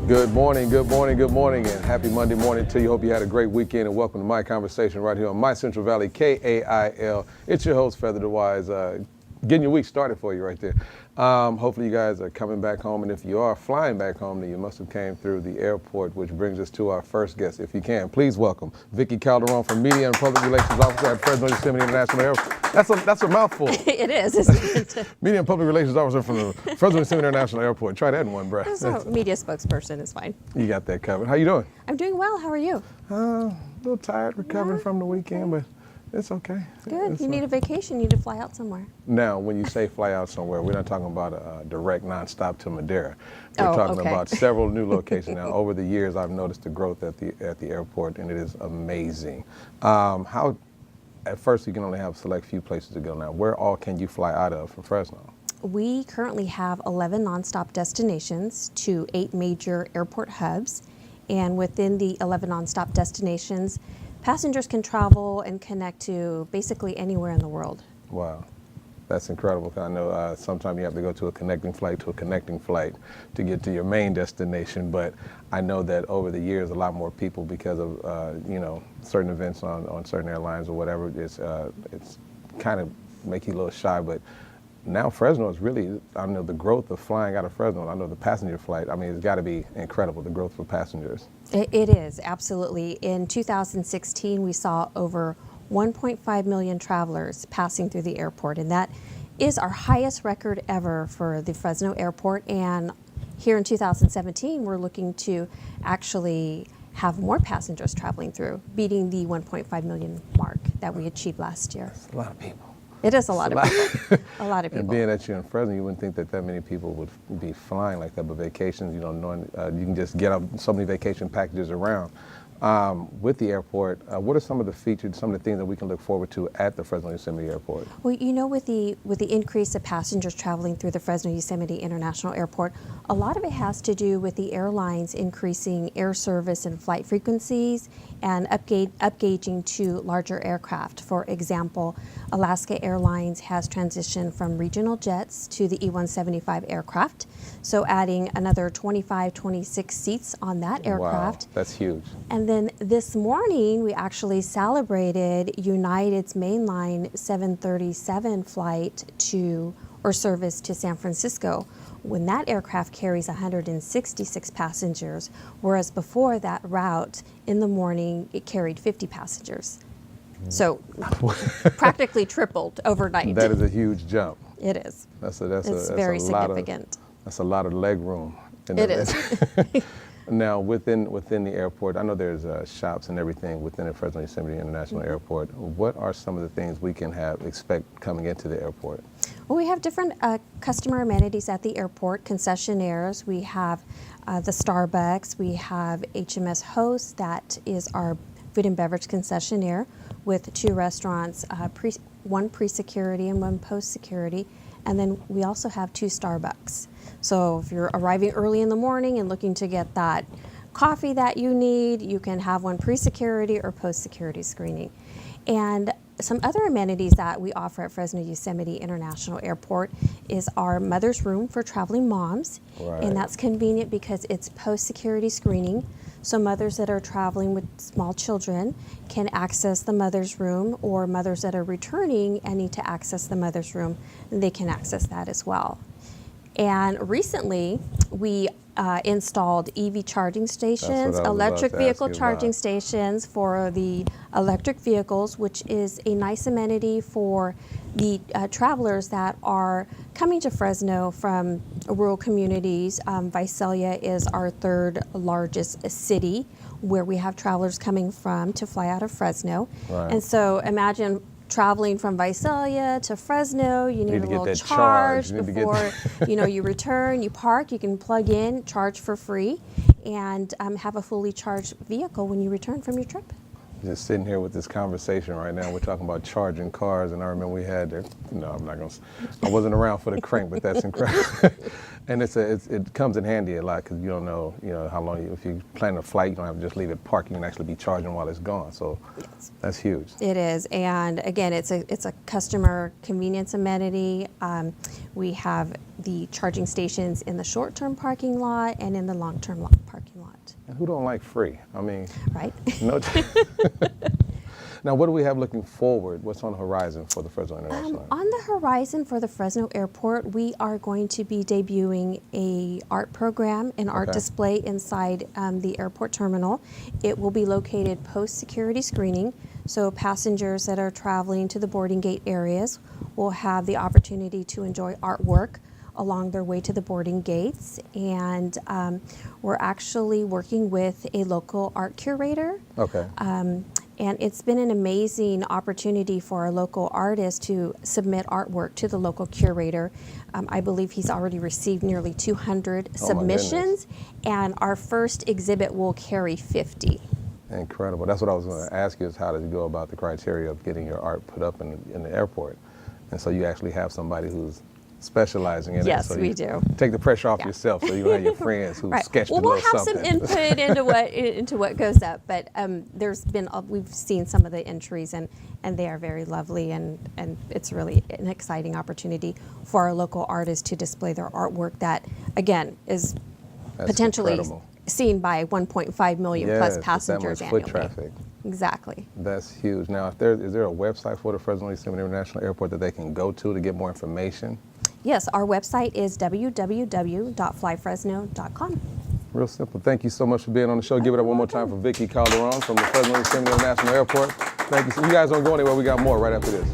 Good morning, good morning, good morning, and happy Monday morning to you. Hope you had a great weekend, and welcome to my conversation right here on My Central Valley, KAIL. It's your host, Feather the Wise, getting your week started for you right there. Hopefully you guys are coming back home, and if you are flying back home, then you must have came through the airport, which brings us to our first guest. If you can, please welcome Vikkie Calderon from Media and Public Relations Officer at Fresno, Yosemite International Airport. That's a mouthful. It is, isn't it? Media and Public Relations Officer from the Fresno Yosemite International Airport. Try that in one breath. So, media spokesperson is fine. You got that covered. How you doing? I'm doing well. How are you? A little tired, recovering from the weekend, but it's okay. Good. You need a vacation. You need to fly out somewhere. Now, when you say fly out somewhere, we're not talking about a direct nonstop to Madeira. We're talking about several new locations. Now, over the years, I've noticed the growth at the airport, and it is amazing. How, at first, you can only have a select few places to go now. Where all can you fly out of from Fresno? We currently have 11 nonstop destinations to 8 major airport hubs. And within the 11 nonstop destinations, passengers can travel and connect to basically anywhere in the world. Wow, that's incredible. I know sometimes you have to go to a connecting flight to get to your main destination, but I know that over the years, a lot more people, because of certain events on certain airlines or whatever, it's kind of make you a little shy, but now Fresno is really, I know the growth of flying out of Fresno, I know the passenger flight, I mean, it's got to be incredible, the growth for passengers. It is, absolutely. In 2016, we saw over 1.5 million travelers passing through the airport, and that is our highest record ever for the Fresno airport. And here in 2017, we're looking to actually have more passengers traveling through, beating the 1.5 million mark that we achieved last year. That's a lot of people. It is a lot of people. A lot of people. And being that you're in Fresno, you wouldn't think that many people would be flying like that. But vacations, knowing you can just get up so many vacation packages around. With the airport, what are some of the features, some of the things that we can look forward to at the Fresno Yosemite Airport? Well, with the increase of passengers traveling through the Fresno Yosemite International Airport, a lot of it has to do with the airlines increasing air service and flight frequencies and upgauging to larger aircraft. For example, Alaska Airlines has transitioned from regional jets to the E-175 aircraft, so adding another 25, 26 seats on that aircraft. Wow, that's huge. And then this morning, we actually celebrated United's mainline 737 flight service to San Francisco, when that aircraft carries 166 passengers, whereas before that route in the morning, it carried 50 passengers. So practically tripled overnight. That is a huge jump. It is. That's very significant. That's a lot of leg room. It is. Now, within the airport, I know there's shops and everything within the Fresno Yosemite International Airport. What are some of the things we can expect coming into the airport? Well, we have different customer amenities at the airport, concessionaires. We have the Starbucks. We have HMS Host, that is our food and beverage concessionaire, with 2 restaurants, one pre-security and one post-security. And then we also have 2 Starbucks. So if you're arriving early in the morning and looking to get that coffee that you need, you can have one pre-security or post-security screening. And some other amenities that we offer at Fresno Yosemite International Airport is our mother's room for traveling moms. Right. And that's convenient because it's post-security screening. So mothers that are traveling with small children can access the mother's room, or mothers that are returning and need to access the mother's room, they can access that as well. And recently, we installed EV charging stations, electric vehicle charging stations for the electric vehicles, which is a nice amenity for the travelers that are coming to Fresno from rural communities. Visalia is our 3rd largest city where we have travelers coming from to fly out of Fresno. Right. And so imagine traveling from Visalia to Fresno, you need a little charge before you return, you park, you can plug in, charge for free, and have a fully charged vehicle when you return from your trip. Just sitting here with this conversation right now. We're talking about charging cars, and I remember we had, no, I'm not going to, I wasn't around for the crank, but that's incredible. And it comes in handy a lot because you don't know, how long, if you plan a flight, you don't have to just leave it parked. You can actually be charging while it's gone. So Yes. that's huge. It is, and again, it's a customer convenience amenity. We have the charging stations in the short-term parking lot and in the long-term parking lot. And who don't like free? I mean, Right? no. Now, what do we have looking forward? What's on the horizon for the Fresno International? On the horizon for the Fresno Airport, we are going to be debuting a art program, an art Okay. display inside the airport terminal. It will be located post-security screening, so passengers that are traveling to the boarding gate areas will have the opportunity to enjoy artwork along their way to the boarding gates. And we're actually working with a local art curator. Okay. And it's been an amazing opportunity for our local artist to submit artwork to the local curator. I believe he's already received nearly 200 submissions, and our first exhibit will carry 50. Incredible. That's what I was going to ask you, is how did you go about the criteria of getting your art put up in the airport? And so you actually have somebody who's specializing in it. Yes, So we you do. Take the pressure off Yeah. yourself, so you don't have your friends who Right. sketched Well, a we'll little have something. some input into what goes up, but there's been we've seen some of the entries, and they are very lovely, and it's really an exciting opportunity for our local artists to display their artwork that, again, is That's potentially incredible. seen by 1.5 million plus Yes, with passengers that much annually. foot traffic. Exactly. That's huge. Now, is there a website for the Fresno Yosemite International Airport that they can go to get more information? Yes, our website is www.flyfresno.com. Real simple. Thank you so much for being on the show. Give it up one more time for Vikkie Calderon from the Fresno Yosemite International Airport. Thank you. You guys don't go anywhere. We got more right after this.